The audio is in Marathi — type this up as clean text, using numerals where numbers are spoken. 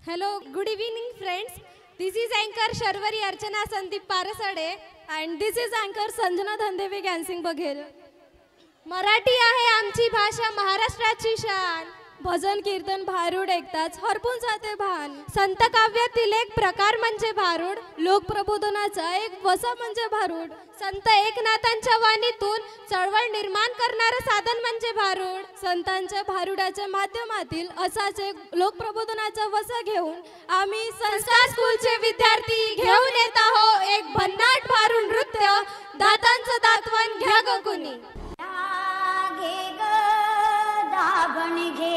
Hello, good evening friends. This is anchor Sharvari Archana Sandeep Parasade and this is anchor Sanjana Dhandevi Gansing Baghel. Marathi आहे आमची भाषा महाराष्ट्राची शान. भजन कीर्तन भारूड ऐकताच हरपून जाते भान. संत काव्यातील एक प्रकार म्हणजे भारूड. लोकप्रबोधनाचा एक वसा म्हणजे भारूड. संत एकनाथांच्या वाणीतून चळवळ निर्माण करणारे साधन म्हणजे भारूड. संतांच्या भारुडाच्या माध्यमातील असाच एक लोकप्रबोधनाचा वसा घेऊन आम्ही संस्कार स्कूलचे विद्यार्थी घेऊन येत आहोत एक भन्नाट भारूड नृत्य. दातांचं दातवण घ्या ग कुणी. घे ग दाबण घे